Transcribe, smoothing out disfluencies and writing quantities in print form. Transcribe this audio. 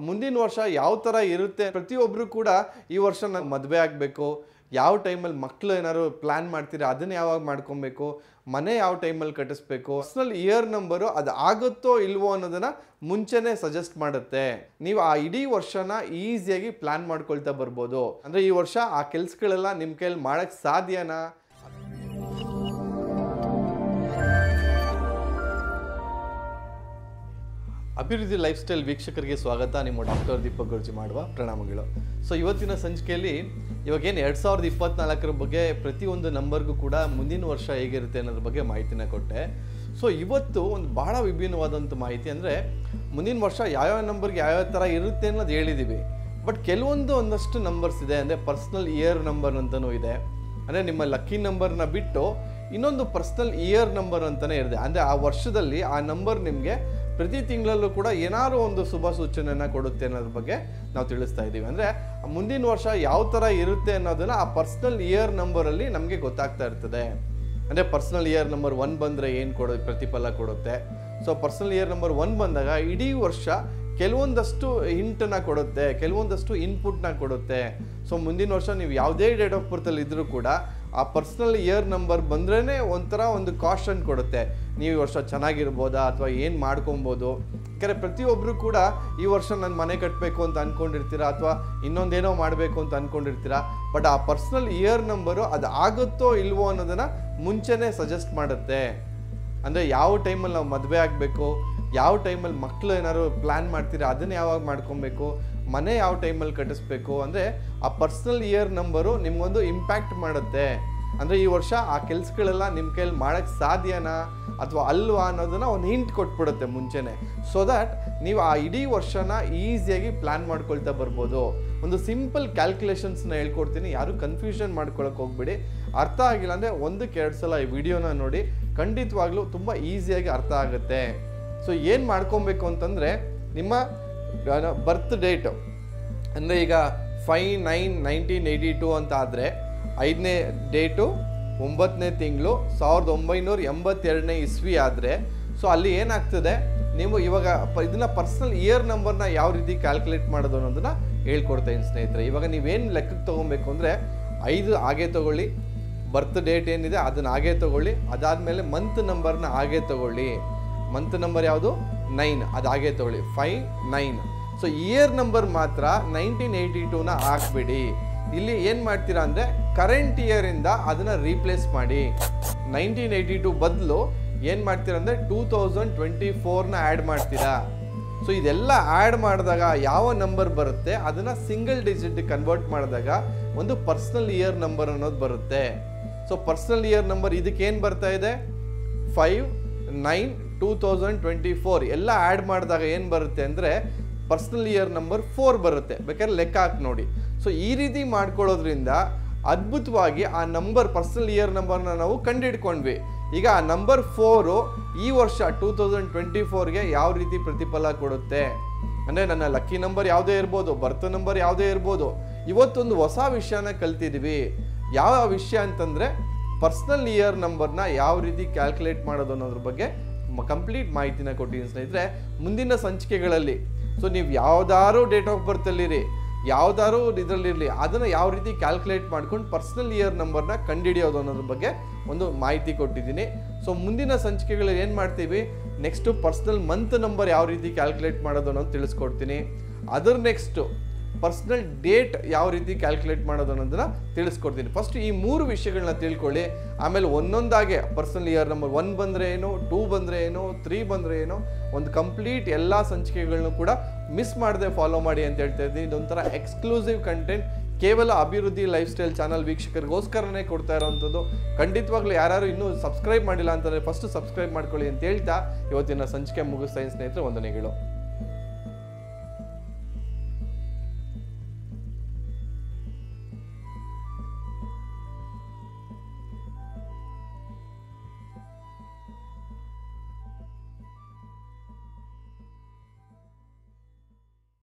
ಮುಂದಿನ ವರ್ಷ ಯಾವ ಥರ ಇರುತ್ತೆ ಪ್ರತಿಯೊಬ್ಬರು ಕೂಡ ಈ ವರ್ಷ ನಾನು ಮದುವೆ ಆಗಬೇಕು, ಯಾವ ಟೈಮಲ್ಲಿ ಮಕ್ಕಳು ಏನಾದ್ರು ಪ್ಲ್ಯಾನ್ ಮಾಡ್ತೀರಾ ಅದನ್ನು ಯಾವಾಗ ಮಾಡ್ಕೊಬೇಕು, ಮನೆ ಯಾವ ಟೈಮಲ್ಲಿ ಕಟ್ಟಿಸ್ಬೇಕು, ಪರ್ಸನಲ್ ಇಯರ್ ನಂಬರು ಅದು ಆಗುತ್ತೋ ಇಲ್ವೋ ಅನ್ನೋದನ್ನು ಮುಂಚೆನೇ ಸಜೆಸ್ಟ್ ಮಾಡುತ್ತೆ. ನೀವು ಆ ಇಡೀ ವರ್ಷನ ಈಸಿಯಾಗಿ ಪ್ಲ್ಯಾನ್ ಮಾಡ್ಕೊಳ್ತಾ ಬರ್ಬೋದು. ಅಂದರೆ ಈ ವರ್ಷ ಆ ಕೆಲಸಗಳೆಲ್ಲ ನಿಮ್ಮ ಕೈಯಲ್ಲಿ ಮಾಡೋಕ್ಕೆ ಸಾಧ್ಯನಾ? ಅಭಿವೃದ್ಧಿ ಲೈಫ್ ಸ್ಟೈಲ್ ವೀಕ್ಷಕರಿಗೆ ಸ್ವಾಗತ. ನಿಮ್ಮ ಡಾಕ್ಟರ್ ದೀಪಕ್ ಗುರ್ಜಿ ಮಾಡುವ ಪ್ರಣಾಮಗಳು. ಸೊ ಇವತ್ತಿನ ಸಂಚಿಕೆಯಲ್ಲಿ ಇವಾಗೇನು 2024 ಬಗ್ಗೆ ಪ್ರತಿಯೊಂದು ನಂಬರ್ಗೂ ಕೂಡ ಮುಂದಿನ ವರ್ಷ ಹೇಗಿರುತ್ತೆ ಅನ್ನೋದ್ರ ಬಗ್ಗೆ ಮಾಹಿತಿನ ಕೊಟ್ಟೆ. ಸೊ ಇವತ್ತು ಒಂದು ಭಾಳ ವಿಭಿನ್ನವಾದಂಥ ಮಾಹಿತಿ, ಅಂದರೆ ಮುಂದಿನ ವರ್ಷ ಯಾವ್ಯಾವ ನಂಬರ್ಗೆ ಯಾವ್ಯಾವ ಥರ ಇರುತ್ತೆ ಅನ್ನೋದು ಹೇಳಿದ್ದೀವಿ. ಬಟ್ ಒಂದಷ್ಟು ನಂಬರ್ಸ್ ಇದೆ, ಅಂದರೆ ಪರ್ಸ್ನಲ್ ಇಯರ್ ನಂಬರ್ ಅಂತಲೂ ಇದೆ. ಅಂದರೆ ನಿಮ್ಮ ಲಕ್ಕಿ ನಂಬರ್ನ ಬಿಟ್ಟು ಇನ್ನೊಂದು ಪರ್ಸ್ನಲ್ ಇಯರ್ ನಂಬರ್ ಅಂತಲೇ ಇದೆ. ಅಂದರೆ ಆ ವರ್ಷದಲ್ಲಿ ಆ ನಂಬರ್ ನಿಮಗೆ ಪ್ರತಿ ತಿಂಗಳಲ್ಲೂ ಕೂಡ ಏನಾದರೂ ಒಂದು ಶುಭ ಸೂಚನೆಯನ್ನು ಕೊಡುತ್ತೆ ಅನ್ನೋದ್ರ ಬಗ್ಗೆ ನಾವು ತಿಳಿಸ್ತಾ ಇದ್ದೀವಿ. ಅಂದರೆ ಮುಂದಿನ ವರ್ಷ ಯಾವ ಥರ ಇರುತ್ತೆ ಅನ್ನೋದನ್ನು ಆ ಪರ್ಸ್ನಲ್ ಇಯರ್ ನಂಬರಲ್ಲಿ ನಮಗೆ ಗೊತ್ತಾಗ್ತಾ ಇರ್ತದೆ. ಅಂದರೆ ಪರ್ಸ್ನಲ್ ಇಯರ್ ನಂಬರ್ 1 ಬಂದರೆ ಏನು ಪ್ರತಿಫಲ ಕೊಡುತ್ತೆ. ಸೊ ಪರ್ಸ್ನಲ್ ಇಯರ್ ನಂಬರ್ 1 ಬಂದಾಗ ಇಡೀ ವರ್ಷ ಕೆಲವೊಂದಷ್ಟು ಹಿಂಟನ್ನು ಕೊಡುತ್ತೆ, ಕೆಲವೊಂದಷ್ಟು ಇನ್ಪುಟ್ನ ಕೊಡುತ್ತೆ. ಸೊ ಮುಂದಿನ ವರ್ಷ ನೀವು ಯಾವುದೇ ಡೇಟ್ ಆಫ್ ಬರ್ತಲ್ಲಿ ಇದ್ದರೂ ಕೂಡ ಆ ಪರ್ಸ್ನಲ್ ಇಯರ್ ನಂಬರ್ ಬಂದ್ರೇ ಒಂಥರ ಒಂದು ಕಾಷನ್ ಕೊಡುತ್ತೆ. ನೀವು ಈ ವರ್ಷ ಚೆನ್ನಾಗಿರ್ಬೋದಾ ಅಥವಾ ಏನು ಮಾಡ್ಕೊಬೋದು. ಯಾಕಂದರೆ ಪ್ರತಿಯೊಬ್ಬರು ಕೂಡ ಈ ವರ್ಷ ನಾನು ಮನೆ ಕಟ್ಟಬೇಕು ಅಂತ ಅಂದ್ಕೊಂಡಿರ್ತೀರಾ ಅಥವಾ ಇನ್ನೊಂದೇನೋ ಮಾಡಬೇಕು ಅಂತ ಅಂದ್ಕೊಂಡಿರ್ತೀರಾ. ಬಟ್ ಆ ಪರ್ಸ್ನಲ್ ಇಯರ್ ನಂಬರು ಅದು ಆಗುತ್ತೋ ಇಲ್ವೋ ಅನ್ನೋದನ್ನು ಮುಂಚೆನೇ ಸಜೆಸ್ಟ್ ಮಾಡುತ್ತೆ. ಅಂದರೆ ಯಾವ ಟೈಮಲ್ಲಿ ನಾವು ಮದುವೆ ಆಗಬೇಕು, ಯಾವ ಟೈಮಲ್ಲಿ ಮಕ್ಕಳು ಏನಾದ್ರು ಪ್ಲ್ಯಾನ್ ಮಾಡ್ತೀರಾ ಅದನ್ನು ಯಾವಾಗ ಮಾಡ್ಕೊಬೇಕು, ಮನೆ ಯಾವ ಟೈಮಲ್ಲಿ ಕಟ್ಟಿಸ್ಬೇಕು. ಅಂದರೆ ಆ ಪರ್ಸ್ನಲ್ ಇಯರ್ ನಂಬರು ನಿಮಗೊಂದು ಇಂಪ್ಯಾಕ್ಟ್ ಮಾಡುತ್ತೆ. ಅಂದರೆ ಈ ವರ್ಷ ಆ ಕೆಲಸಗಳೆಲ್ಲ ನಿಮ್ಮ ಕೈಯಲ್ಲಿ ಮಾಡೋಕ್ಕೆ ಸಾಧ್ಯನಾ ಅಥವಾ ಅಲ್ವಾ ಅನ್ನೋದನ್ನು ಒಂದು ಹಿಂಟ್ ಕೊಟ್ಬಿಡುತ್ತೆ ಮುಂಚೆನೇ. ಸೊ ದ್ಯಾಟ್ ನೀವು ಆ ಇಡೀ ವರ್ಷನ ಈಸಿಯಾಗಿ ಪ್ಲ್ಯಾನ್ ಮಾಡ್ಕೊಳ್ತಾ ಬರ್ಬೋದು. ಒಂದು ಸಿಂಪಲ್ ಕ್ಯಾಲ್ಕುಲೇಷನ್ಸ್ನ ಹೇಳ್ಕೊಡ್ತೀನಿ, ಯಾರು ಕನ್ಫ್ಯೂಷನ್ ಮಾಡ್ಕೊಳಕ್ಕೆ ಹೋಗ್ಬೇಡಿ. ಅರ್ಥ ಆಗಿಲ್ಲ ಅಂದರೆ 1-2 ಸಲ ಈ ವಿಡಿಯೋನ ನೋಡಿ, ಖಂಡಿತವಾಗ್ಲೂ ತುಂಬ ಈಸಿಯಾಗಿ ಅರ್ಥ ಆಗುತ್ತೆ. ಸೊ ಏನು ಮಾಡ್ಕೊಬೇಕು ಅಂತಂದರೆ ನಿಮ್ಮ ಬರ್ತ್ ಡೇಟು, ಅಂದರೆ ಈಗ 5/9/1982 ಅಂತ ಆದರೆ 5ನೇ ಡೇಟು 9ನೇ ತಿಂಗಳು 1982ನೇ ಇಸ್ವಿ ಆದರೆ ಸೊ ಅಲ್ಲಿ ಏನಾಗ್ತದೆ, ನೀವು ಇವಾಗ ಇದನ್ನು ಪರ್ಸ್ನಲ್ ಇಯರ್ ನಂಬರ್ನ ಯಾವ ರೀತಿ ಕ್ಯಾಲ್ಕುಲೇಟ್ ಮಾಡೋದು ಅನ್ನೋದನ್ನು ಹೇಳ್ಕೊಡ್ತೀನಿ ಸ್ನೇಹಿತರೆ. ಇವಾಗ ನೀವೇನು ಲೆಕ್ಕಕ್ಕೆ ತೊಗೊಬೇಕು ಅಂದರೆ 5 ಹಾಗೆ ತೊಗೊಳ್ಳಿ, ಬರ್ತ್ ಡೇಟ್ ಏನಿದೆ ಅದನ್ನು ಹಾಗೆ ತೊಗೊಳ್ಳಿ, ಅದಾದಮೇಲೆ ಮಂತ್ ನಂಬರ್ನ ಹಾಗೆ ತೊಗೊಳ್ಳಿ. ಮಂತ್ ನಂಬರ್ ಯಾವುದು 9, ಅದು ಹಾಗೆ ತೊಗೊಳ್ಳಿ 5/9. ಸೊ ಇಯರ್ ನಂಬರ್ ಮಾತ್ರ 1982ನ ಹಾಕ್ಬಿಡಿ. ಇಲ್ಲಿ ಏನು ಮಾಡ್ತೀರಾ ಅಂದರೆ ಕರೆಂಟ್ ಇಯರಿಂದ ಅದನ್ನು ರೀಪ್ಲೇಸ್ ಮಾಡಿ. 1982 ಬದಲು ಏನು ಮಾಡ್ತೀರಾ ಅಂದರೆ 2024ನ ಆ್ಯಡ್ ಮಾಡ್ತೀರಾ. ಸೊ ಇದೆಲ್ಲ ಆ್ಯಡ್ ಮಾಡಿದಾಗ ಯಾವ ನಂಬರ್ ಬರುತ್ತೆ ಅದನ್ನು ಸಿಂಗಲ್ ಡಿಜಿಟ್ ಕನ್ವರ್ಟ್ ಮಾಡಿದಾಗ ಒಂದು ಪರ್ಸ್ನಲ್ ಇಯರ್ ನಂಬರ್ ಅನ್ನೋದು ಬರುತ್ತೆ. ಸೊ ಪರ್ಸ್ನಲ್ ಇಯರ್ ನಂಬರ್ ಇದಕ್ಕೇನು ಬರ್ತಾ ಇದೆ 5/9/2024 ಎಲ್ಲ ಆ್ಯಡ್ ಮಾಡಿದಾಗ ಏನು ಬರುತ್ತೆ ಅಂದರೆ ಪರ್ಸ್ನಲ್ ಇಯರ್ ನಂಬರ್ 4 ಬರುತ್ತೆ. ಬೇಕಾದ್ರೆ ಲೆಕ್ಕ ಹಾಕಿ ನೋಡಿ. ಸೊ ಈ ರೀತಿ ಮಾಡ್ಕೊಳ್ಳೋದ್ರಿಂದ ಅದ್ಭುತವಾಗಿ ಆ ನಂಬರ್ ಪರ್ಸ್ನಲ್ ಇಯರ್ ನಂಬರ್ನ ನಾವು ಕಂಡುಹಿಡ್ಕೊಂಡ್ವಿ. ಈಗ ಆ ನಂಬರ್ 4 ಈ ವರ್ಷ 2024ಗೆ ಯಾವ ರೀತಿ ಪ್ರತಿಫಲ ಕೊಡುತ್ತೆ. ಅಂದರೆ ನನ್ನ ಲಕ್ಕಿ ನಂಬರ್ ಯಾವುದೇ ಇರ್ಬೋದು, ಬರ್ತ್ ನಂಬರ್ ಯಾವುದೇ ಇರ್ಬೋದು. ಇವತ್ತೊಂದು ಹೊಸ ವಿಷಯನ ಕಲ್ತಿದ್ದೀವಿ. ಯಾವ ವಿಷಯ ಅಂತಂದರೆ ಪರ್ಸ್ನಲ್ ಇಯರ್ ನಂಬರ್ನ ಯಾವ ರೀತಿ ಕ್ಯಾಲ್ಕುಲೇಟ್ ಮಾಡೋದು ಅನ್ನೋದ್ರ ಬಗ್ಗೆ ಕಂಪ್ಲೀಟ್ ಮಾಹಿತಿನ ಕೊಟ್ಟಿದ್ದೀನಿ ಸ್ನೇಹಿತರೆ. ಮುಂದಿನ ಸಂಚಿಕೆಗಳಲ್ಲಿ ಸೊ ನೀವು ಯಾವುದಾದ್ರು ಡೇಟ್ ಆಫ್ ಬರ್ತಲ್ಲಿರಿ, ಯಾವುದಾದ್ರು ಇದರಲ್ಲಿರಲಿ, ಅದನ್ನು ಯಾವ ರೀತಿ ಕ್ಯಾಲ್ಕುಲೇಟ್ ಮಾಡ್ಕೊಂಡು ಪರ್ಸ್ನಲ್ ಇಯರ್ ನಂಬರ್ನ ಕಂಡುಹಿಡಿಯೋದು ಅನ್ನೋದ್ರ ಬಗ್ಗೆ ಒಂದು ಮಾಹಿತಿ ಕೊಟ್ಟಿದ್ದೀನಿ. ಸೊ ಮುಂದಿನ ಸಂಚಿಕೆಗಳಲ್ಲಿ ಏನು ಮಾಡ್ತೀವಿ, ನೆಕ್ಸ್ಟು ಪರ್ಸ್ನಲ್ ಮಂತ್ ನಂಬರ್ ಯಾವ ರೀತಿ ಕ್ಯಾಲ್ಕುಲೇಟ್ ಮಾಡೋದು ಅನ್ನೋದು ತಿಳಿಸ್ಕೊಡ್ತೀನಿ. ಅದರ ನೆಕ್ಸ್ಟು ಪರ್ಸ್ನಲ್ ಡೇಟ್ ಯಾವ ರೀತಿ ಕ್ಯಾಲ್ಕುಲೇಟ್ ಮಾಡೋದು ಅನ್ನೋದನ್ನು ತಿಳಿಸ್ಕೊಡ್ತೀನಿ. ಫಸ್ಟ್ ಈ 3 ವಿಷಯಗಳನ್ನ ತಿಳ್ಕೊಳ್ಳಿ. ಆಮೇಲೆ ಒಂದೊಂದಾಗೆ ಪರ್ಸ್ನಲ್ ಇಯರ್ ನಂಬರ್ 1 ಬಂದರೆ ಏನು, 2 ಬಂದರೆ ಏನು, 3 ಬಂದರೆ ಏನು, ಒಂದು ಕಂಪ್ಲೀಟ್ ಎಲ್ಲ ಸಂಚಿಕೆಗಳನ್ನೂ ಕೂಡ ಮಿಸ್ ಮಾಡದೆ ಫಾಲೋ ಮಾಡಿ ಅಂತ ಹೇಳ್ತಾ ಇದ್ದೀನಿ. ಇದೊಂಥರ ಎಕ್ಸ್ಕ್ಲೂಸಿವ್ ಕಂಟೆಂಟ್, ಕೇವಲ ಅಭಿವೃದ್ಧಿ ಲೈಫ್ ಸ್ಟೈಲ್ ಚಾನಲ್ ವೀಕ್ಷಕರಿಗೋಸ್ಕರನೇ ಕೊಡ್ತಾ ಇರೋವಂಥದ್ದು. ಖಂಡಿತವಾಗ್ಲೂ ಯಾರು ಇನ್ನೂ ಸಬ್ಸ್ಕ್ರೈಬ್ ಮಾಡಿಲ್ಲ ಅಂತಂದರೆ ಫಸ್ಟ್ ಸಬ್ಸ್ಕ್ರೈಬ್ ಮಾಡ್ಕೊಳ್ಳಿ ಅಂತ ಹೇಳ್ತಾ ಇವತ್ತಿನ ಸಂಚಿಕೆ ಮುಗಿಸ್ತಾ ಇದ್ದೀನಿ ಸ್ನೇಹಿತರೆ. ವಂದನೆಗಳು.